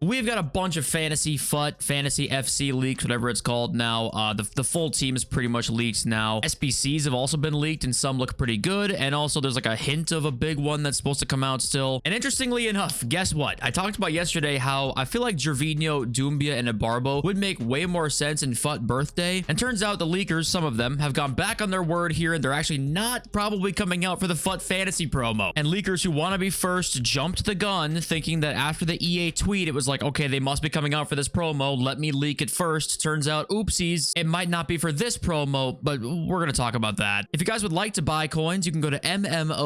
We've got a bunch of FantasyFC leaks, whatever it's called now. The full team is pretty much leaked now. SBCs have also been leaked, and some look pretty good. And also, there's like a hint of a big one that's supposed to come out still. And interestingly enough, guess what? I talked about yesterday how I feel like Gervinho, Doumbia, and Ibarbo would make way more sense in FUT birthday. And turns out the leakers, some of them, have gone back on their word here, and they're actually not probably coming out for the FUT Fantasy promo. And leakers who want to be first jumped the gun, thinking that after the EA tweet, it was like, okay, they must be coming out for this promo. Let me leak it first. Turns out, oopsies, it might not be for this promo, but we're going to talk about that. If you guys would like to buy coins, you can go to MMOXP.com.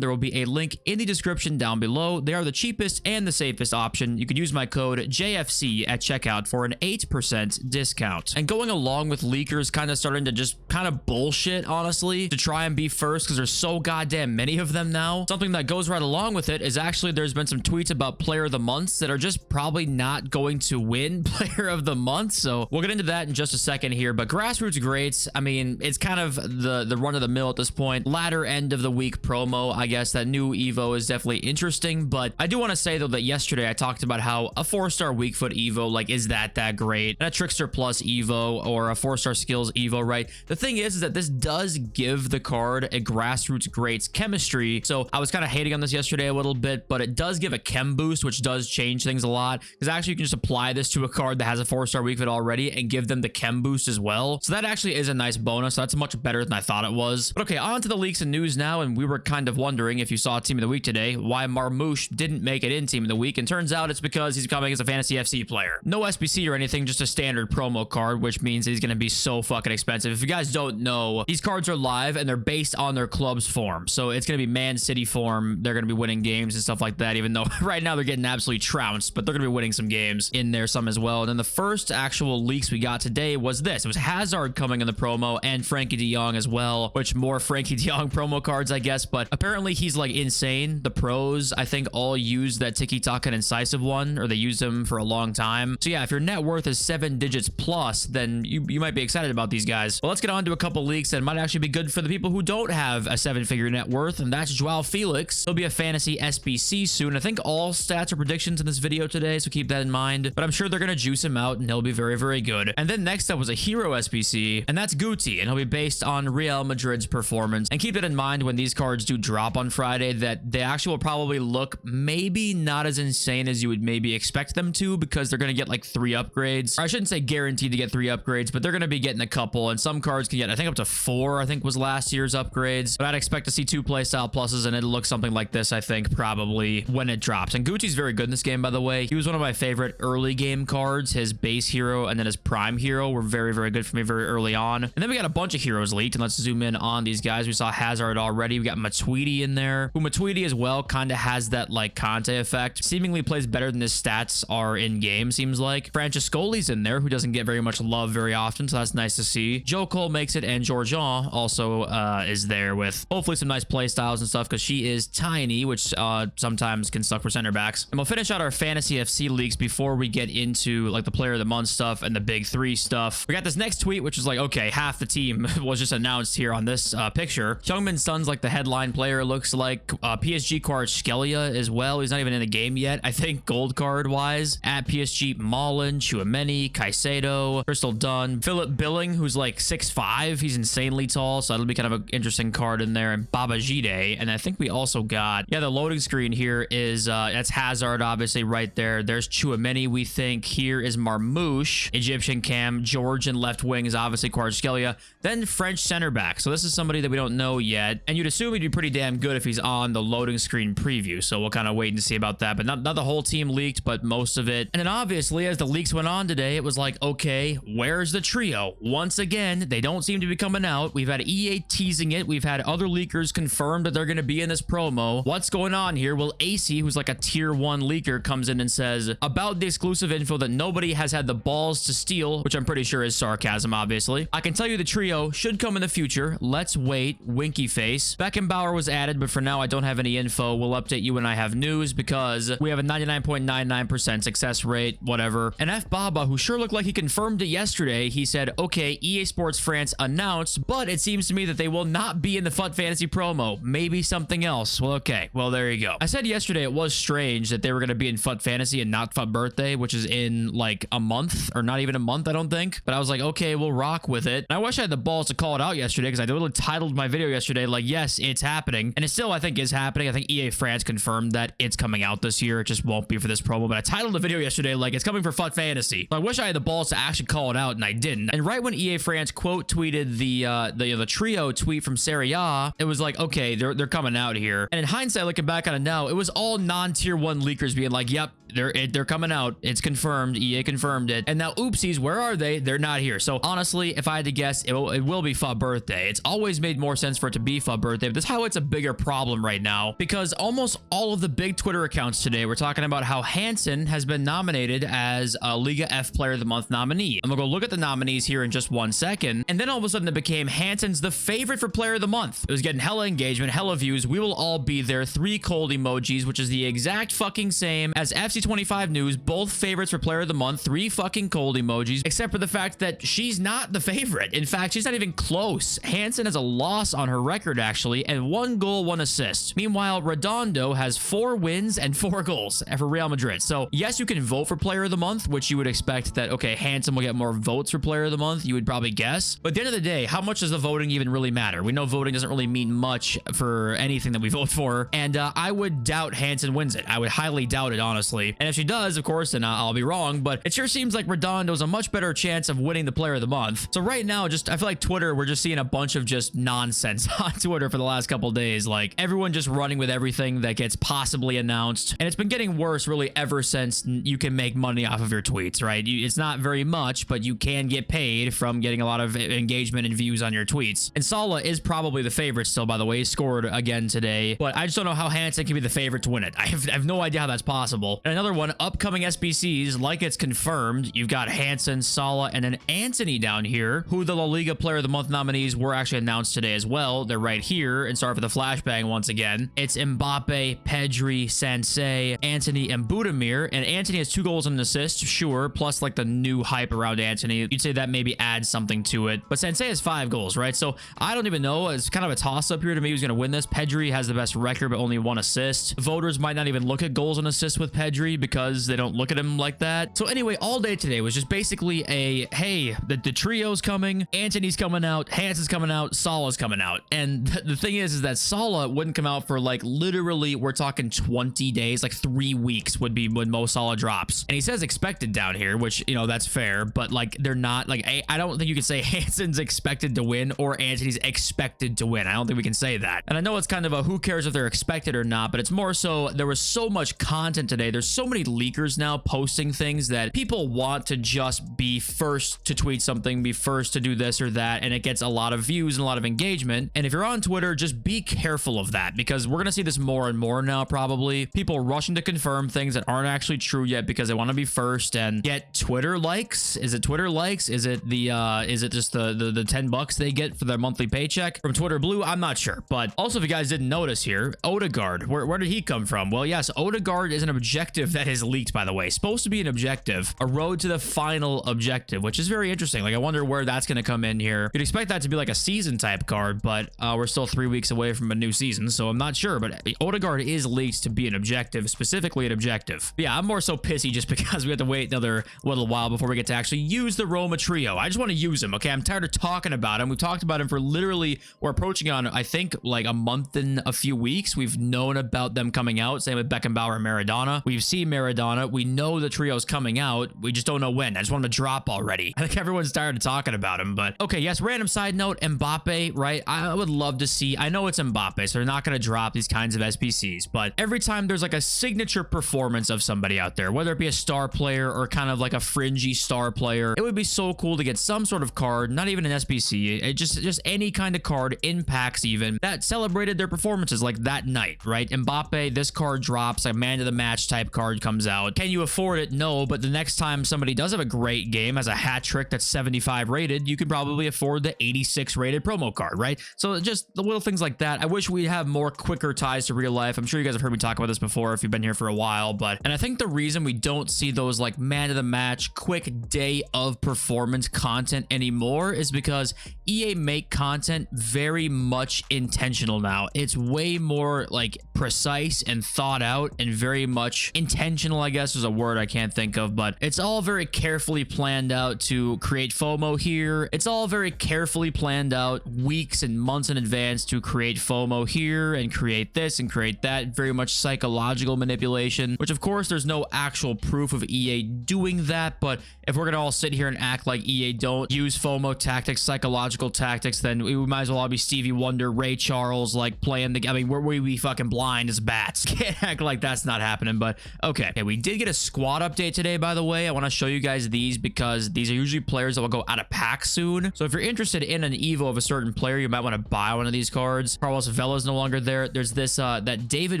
There will be a link in the description down below. They are the cheapest and the safest option. You can use my code JFC at checkout for an 8% discount. And going along with leakers kind of starting to just kind of bullshit, honestly, to try and be first because there's so goddamn many of them now. Something that goes right along with it is actually there's been some tweets about player of the months that are just probably not going to win player of the month. So we'll get into that in just a second here. But grassroots greats, I mean, it's kind of the run of the mill at this point. Latter end of the week promo, I guess. That new Evo is definitely interesting. But I do want to say though that yesterday I talked about how a 4-star weak foot Evo, like, is that great? And a Trickster Plus Evo or a 4-star skills Evo, right? The thing is that this does give the card a grassroots greats chemistry. So I was kind of hating on this yesterday a little bit, but it does give a chem boost, which does change things a lot, because actually you can just apply this to a card that has a 4-star weak fit already and give them the chem boost as well. So that actually is a nice bonus. That's much better than I thought it was. But okay, on to the leaks and news now. And we were kind of wondering, if you saw Team of the Week today, why Marmouche didn't make it in Team of the Week. And turns out it's because he's coming as a Fantasy FC player. No SBC or anything, just a standard promo card, which means he's going to be so fucking expensive. If you guys don't know, these cards are live and they're based on their club's form. So it's going to be Man City form. They're going to be winning games and stuff like that, even though right now they're getting absolutely trounced, but they're going to be winning some games in there, some as well. And then the first actual leaks we got today was this. It was Hazard coming in the promo and Frankie de Jong as well, which more Frankie de Jong promo cards, I guess. But apparently he's like insane. The pros, I think, all use that tiki-taka and incisive one, or they use them for a long time. So yeah, if your net worth is 7 digits plus, then you might be excited about these guys. Well, let's get on to a couple leaks that might actually be good for the people who don't have a 7-figure net worth, and that's Joao Felix. He'll be a Fantasy SBC soon. I think all stats are predictions in this video today, so keep that in mind. But I'm sure they're going to juice him out, and he'll be very, very good. And then next up was a Hero SBC, and that's Guti, and he'll be based on Real Madrid's performance. And keep that in mind when these cards do drop on Friday, that they actually will probably look maybe not as insane as you would maybe expect them to, because they're going to get like 3 upgrades. Or I shouldn't say guaranteed to get 3 upgrades, but they're going to be getting a couple, and some cards can get, I think, up to 4, I think was last year's upgrades. But I'd expect to see 2 playstyle pluses, and it'll look something like this, I think, probably when it drops. And Guti's very good in this game, by the way. He was one of my favorite early game cards. His base hero and then his prime hero were very, very good for me very early on. And then we got a bunch of heroes leaked, and let's zoom in on these guys. We saw Hazard already. We got Matuidi in there, who Matuidi as well kind of has that like Conte effect. Seemingly plays better than his stats are in game, seems like. Francescoli's in there, who doesn't get very much love very often, so that's nice to see. Joe Cole makes it, and Georgian also is there with hopefully some nice play styles and stuff, because she is tiny, which sometimes can suck for center backs. And we'll finish out our Fantasy FC leaks before we get into like the player of the month stuff and the big 3 stuff. We got this next tweet, which is like, okay, half the team was just announced here on this picture. Heung-min Son's like the headline player, looks like. PSG card Skelia as well. He's not even in the game yet, I think, gold card wise. At PSG, Malen, Chouameni, Caicedo, Crystal Dunn, Philip Billing, who's like 6'5". He's insanely tall, so that'll be kind of an interesting card in there. And Babajide. And I think we also got, yeah, the loading screen here is that's Hazard, obviously, right there. There's Chouameni, we think. Here is Marmouche, Egyptian cam. Georgian left wing is obviously Kvaratskhelia. Then French center back. So this is somebody that we don't know yet, and you'd assume he'd be pretty damn good if he's on the loading screen preview. So we'll kind of wait and see about that. But not the whole team leaked, but most of it. And then obviously, as the leaks went on today, it was like, okay, where's the trio? Once again, they don't seem to be coming out. We've had EA teasing it. We've had other leakers confirm that they're going to be in this promo. What's going on here? Well, AC, who's like a tier 1 leaker, comes in and says about the exclusive info that nobody has had the balls to steal, which I'm pretty sure is sarcasm, obviously. I can tell you the trio should come in the future. Let's wait. Winky face. Beckenbauer was added, but for now I don't have any info. We'll update you when I have news, because we have a 99.99% success rate, whatever. And F Baba, who sure looked like he confirmed it yesterday, he said, okay, EA Sports France announced, but it seems to me that they will not be in the FUT Fantasy promo. Maybe something else. Well, okay. Well, there you go. I said yesterday it was strange that they were going to be in FUT Fantasy and not FUT Birthday, which is in like a month, or not even a month, I don't think. But I was like, okay, we'll rock with it. And I wish I had the balls to call it out yesterday, because I literally titled my video yesterday like, yes, it's happening. And it still, I think, is happening. I think EA France confirmed that it's coming out this year. It just won't be for this promo. But I titled the video yesterday like, it's coming for FUT Fantasy. So I wish I had the balls to actually call it out, and I didn't. And right when EA France quote tweeted the trio tweet from Serie A, it was like, okay, they're coming out here. And in hindsight, looking back on it now, it was all non-tier 1 leakers being like, yep, they're coming out. It's confirmed. EA confirmed it. And now, oopsies, where are they? They're not here. So honestly, if I had to guess, it will be FUT Birthday. It's always made more sense for it to be FUT Birthday, but this is how it's a bigger problem right now, because almost all of the big Twitter accounts today were talking about how Hansen has been nominated as a Liga F Player of the Month nominee. I'm gonna go look at the nominees here in just 1 second, and then all of a sudden it became Hansen's the favorite for Player of the Month. It was getting hella engagement, hella views. We will all be there. 3 cold emojis, which is the exact fucking same as FC25 News. Both favorites for Player of the Month. 3 fucking cold emojis, except for the fact that she's not the favorite. In fact, she's not even close. Hansen has a loss on her record, actually, and 1 goal, 1 assist. Meanwhile, Redondo has 4 wins and 4 goals for Real Madrid. So yes, you can vote for Player of the Month, which you would expect that, okay, Hansen will get more votes for Player of the Month, you would probably guess. But at the end of the day, how much does the voting even really matter? We know voting doesn't really mean much for anything that we vote for, and I would doubt Hansen wins it. I would highly doubt it, honestly. And if she does, of course, then I'll be wrong, but it sure seems like Redondo's a much better chance of winning the Player of the Month. So right now, I feel like Twitter, we're just seeing a bunch of just nonsense on Twitter for the last couple days. Like, everyone just running with everything that gets possibly announced. And it's been getting worse really ever since you can make money off of your tweets, right? It's not very much, but you can get paid from getting a lot of engagement and views on your tweets. And Salah is probably the favorite still, by the way. He scored again today, but I just don't know how Hansen can be the favorite to win it. I have no idea how that's possible. And another one, upcoming SBCs, like it's confirmed. You've got Hansen, Salah, and then Antony down here, who the La Liga Player of the Month nominees were actually announced today as well. They're right here. And sorry for the flashbang once again. It's Mbappe, Pedri, Sansei, Antony, and Budimir. And Antony has 2 goals and an assist, sure, plus like the new hype around Antony. You'd say that maybe adds something to it. But Sansei has 5 goals, right? So I don't even know. It's kind of a toss-up here to me who's going to win this. Pedri has the best record, but only 1 assist. Voters might not even look at goals and assists with Pedri because they don't look at him like that. So anyway, all day today was just basically a, hey, the trio's coming, Antony's coming out, Hansen's coming out, Salah's coming out. And the thing is that Salah wouldn't come out for like literally, we're talking 20 days, like 3 weeks would be when Mo Salah drops. And he says expected down here, which, you know, that's fair, but like they're not, like, I don't think you can say Hansen's expected to win or Antony's expected to win. I don't think we can say that. And I know it's kind of a who cares if they're expected or not, but it's more so there was so much content today. There's so many leakers now posting things that people want to just be first to tweet something, be first to do this or that, and it gets a lot of views and a lot of engagement. And if you're on Twitter, just be careful of that, because we're gonna see this more and more now, probably. People rushing to confirm things that aren't actually true yet because they want to be first and get Twitter likes. Is it Twitter likes? Is it just the 10 bucks they get for their monthly paycheck from Twitter Blue? I'm not sure. But also, if you guys didn't notice here, Odegaard, where did he come from? Well, yes, Odegaard is an objective that is leaked, by the way. Supposed to be an objective, a road to the final objective, which is very interesting. Like, I wonder where that's going to come in here. You'd expect that to be like a season type card, but we're still 3 weeks away from a new season, so I'm not sure. But Odegaard is leaked to be an objective, specifically an objective. But yeah, I'm more so pissy just because we have to wait another little while before we get to actually use the Roma trio. I just want to use him, okay? I'm tired of talking about him. We've talked about him for literally, we're approaching on, I think, like a month and a few weeks. We've known about them coming out. Same with Beckenbauer and Maradona. We've seen Maradona. We know the trio's coming out. We just don't know when. I just want him to drop already. I think everyone's tired of talking about him, but okay, yes, random side note, Mbappe, right? I would love to see, I know it's Mbappe, so they're not going to drop these kinds of SBCs, but every time there's like a signature performance of somebody out there, whether it be a star player or kind of like a fringy star player, it would be so cool to get some sort of card, not even an SBC, just any kind of card in packs even, that celebrated their performances like that night, right? Mbappe, this card drops, a man of the match type card comes out. Can you afford it? No, but the next time somebody does have a great game, has a hat trick that's 75 rated, you could probably afford the 86 rated promo card, right? So just the little things like that. I wish we'd have more quicker ties to real life. I'm sure you guys have heard me talk about this before if you've been here for a while, and I think the reason we don't see those like man of the match, quick day of performance content anymore is because EA make content very much intentional now. It's way more like precise and thought out and very much intentional, I guess is a word I can't think of, but it's all very carefully planned out to create FOMO here. It's all very carefully planned out weeks and months in advance to create FOMO here and create this and create that. Very much psychological manipulation, which of course there's no actual proof of EA doing that, but if we're gonna all sit here and act like EA don't use FOMO tactics, psychological tactics, then we might as well all be Stevie Wonder, Ray Charles, like playing the, I mean, we be fucking blind as bats. Can't act like that's not happening, but okay. We did get a squad update today, by the way. I want to show you guys these because these are usually players that will go out of pack soon. So if you're interested in an Evo of a certain player, you might want to buy one of these cards. Carlos Vela is no longer there. There's this, that David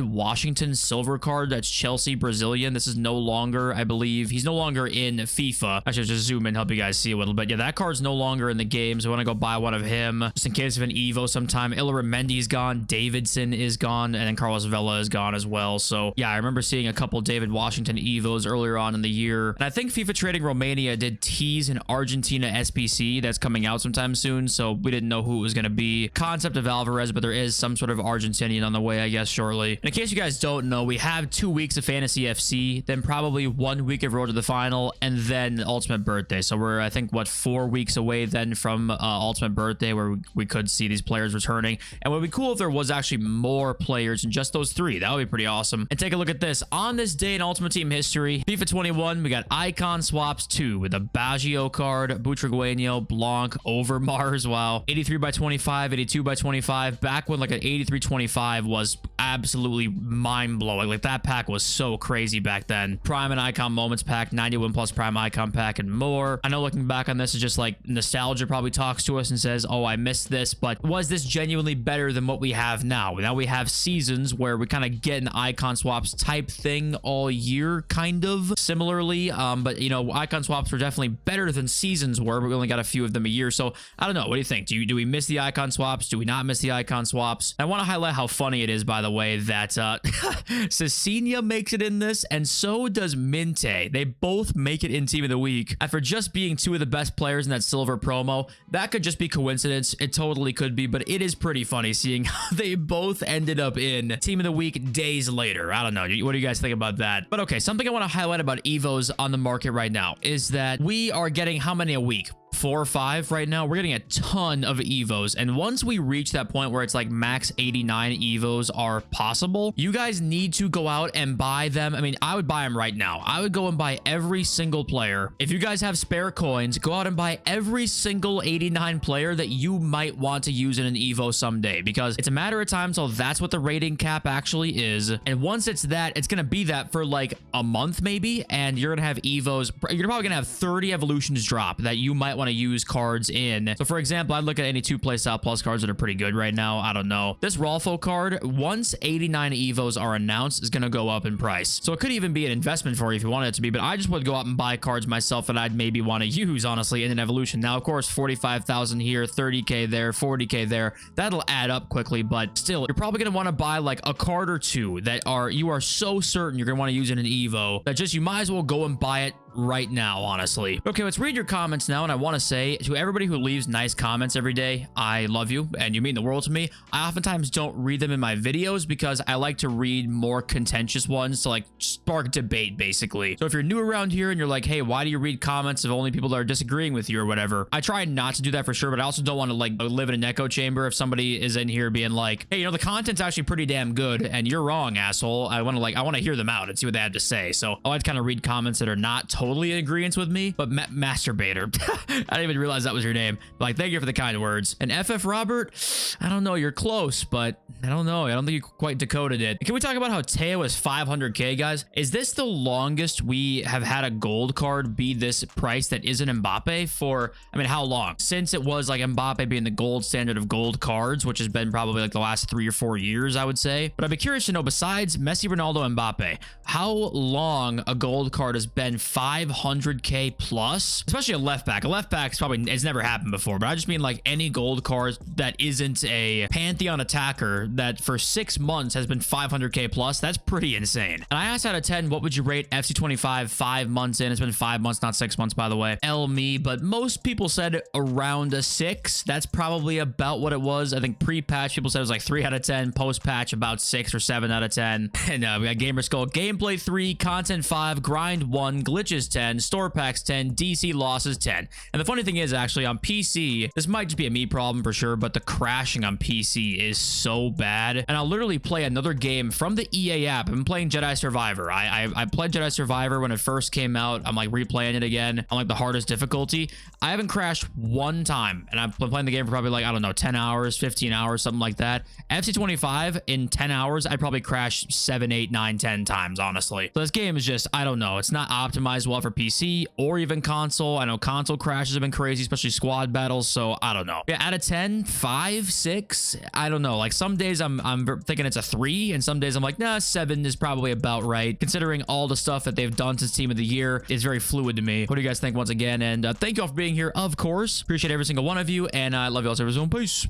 Washington silver card. That's Chelsea Brazilian. This is no longer, I believe, he's no longer in FIFA. I should just zoom in, help you guys see a little bit. Yeah, that card's no longer in the game, so I want to go buy one of him just in case of an Evo sometime. Illaramendi's gone, Davidson is gone, and then Carlos Vela is gone as well. So yeah, I remember seeing a couple David Washington Evos earlier on in the year. And I think FIFA Trading Romania did tease an Argentina SBC that's coming out sometime soon, so we didn't know who it was going to be. Concept of Alvarez, but there is some sort of Argentinian on the way, I guess, shortly. And in case you guys don't know, we have 2 weeks of Fantasy FC, then probably 1 week of Road to the Final, and then Ultimate Birthday. So we're, I think, what, 4 weeks away then from Ultimate Birthday, where we could see these players returning. And it would be cool if there was actually more players than just those 3. That would be pretty awesome. And take a look at this. On this day in Ultimate Team history, FIFA 21, we got icon swaps 2 with a Baggio card, Butragueño, Blanc, Overmars. Wow. 83 by 25, 82 by 25. Back when like an 83-25 was absolutely mind-blowing. Like that pack was so crazy back then. Prime and Icon Moments pack, 91 plus Prime Icon pack, and more. I know looking back on this is just like nostalgia probably talks to us and says, oh, I missed this, but was this genuinely better than what we have now? Now we have seasons where we kind of get an icon swaps type thing all year, kind of similarly, but you know, icon swaps were definitely better than seasons were, but we only got a few of them a year. So I don't know, what do you think? Do we miss the icon swaps? Do we not miss the icon swaps? I want to highlight how funny it is, by the way, that Cecilia makes it in this, and so does Minte. They both make it in Team of the Week, and for just being 2 of the best players in that silver promo, that could just be coincidence. It totally could be, but it is pretty funny seeing how they both ended up in Team of the Week days later. I don't know. What do you guys think about that? But okay, something I want to highlight about Evos on the market right now is that we are getting how many a week? 4 or 5 right now. We're getting a ton of Evos, and once we reach that point where it's like max 89 Evos are possible, you guys need to go out and buy them. I mean, I would buy them right now. I would go and buy every single player. If you guys have spare coins, go out and buy every single 89 player that you might want to use in an Evo someday, because it's a matter of time till that's what the rating cap actually is. And once it's that, it's gonna be that for like a month maybe, and you're gonna have Evos. You're probably gonna have 30 evolutions drop that you might want to use cards in. So for example, I'd look at any 2 playstyle plus cards that are pretty good right now. I don't know. This Rolfo card, once 89 Evos are announced, is going to go up in price. So it could even be an investment for you if you wanted it to be, but I just would go out and buy cards myself that I'd maybe want to use, honestly, in an evolution. Now, of course, 45,000 here, 30k there, 40k there. That'll add up quickly, but still, you're probably going to want to buy like a card or 2 that you are so certain you're going to want to use in an Evo that just you might as well go and buy it right now, honestly. Okay, let's read your comments now, and I want to say to everybody who leaves nice comments every day, I love you and you mean the world to me. I oftentimes don't read them in my videos because I like to read more contentious ones to like spark debate, basically. So if you're new around here and you're like, hey, why do you read comments of only people that are disagreeing with you or whatever, I try not to do that for sure, but I also don't want to like live in an echo chamber if somebody is in here being like, hey, you know, the content's actually pretty damn good and you're wrong, asshole. I want to hear them out and see what they have to say. So I like to kind of read comments that are not totally in agreement with me, but masturbator. I didn't even realize that was your name. But like, thank you for the kind words. And FF Robert, I don't know, you're close, but I don't know. I don't think you quite decoded it. Can we talk about how Teo is 500k, guys? Is this the longest we have had a gold card be this price that isn't Mbappe for, I mean, how long? Since it was like Mbappe being the gold standard of gold cards, which has been probably like the last 3 or 4 years, I would say. But I'd be curious to know, besides Messi, Ronaldo, Mbappe, how long a gold card has been 500 500k plus, especially a left back. A left back's probably, it's never happened before, but I just mean like any gold card that isn't a Pantheon attacker that for 6 months has been 500k plus. That's pretty insane. And I asked out of 10, what would you rate FC25 5 months in? It's been 5 months, not 6 months, by the way. Me, but most people said around a 6. That's probably about what it was. I think pre-patch people said it was like 3 out of 10. Post-patch about 6 or 7 out of 10. And we got Gamer Skull, gameplay 3, content 5, grind 1, glitches 10, store packs 10, DC losses 10. And the funny thing is, actually, on PC, this might just be a me problem for sure, but the crashing on PC is so bad. And I'll literally play another game from the EA app. I'm playing Jedi Survivor. I played Jedi Survivor when it first came out. I'm like replaying it again on like the hardest difficulty. I haven't crashed one time, and I've been playing the game for probably like, I don't know, 10 hours, 15 hours, something like that. FC25 in 10 hours, I'd probably crash 7, 8, 9, 10 times, honestly. So this game is just, I don't know. It's not optimized well for PC or even console. I know console crashes have been crazy, especially squad battles. So I don't know. Yeah, out of 10, 5, 6, I don't know. Like some days I'm thinking it's a 3, and some days I'm like, nah, 7 is probably about right. Considering all the stuff that they've done since Team of the Year, it's very fluid to me. What do you guys think once again? And thank you all for being here, of course. Appreciate every single one of you, and I love you all. So everyone, peace.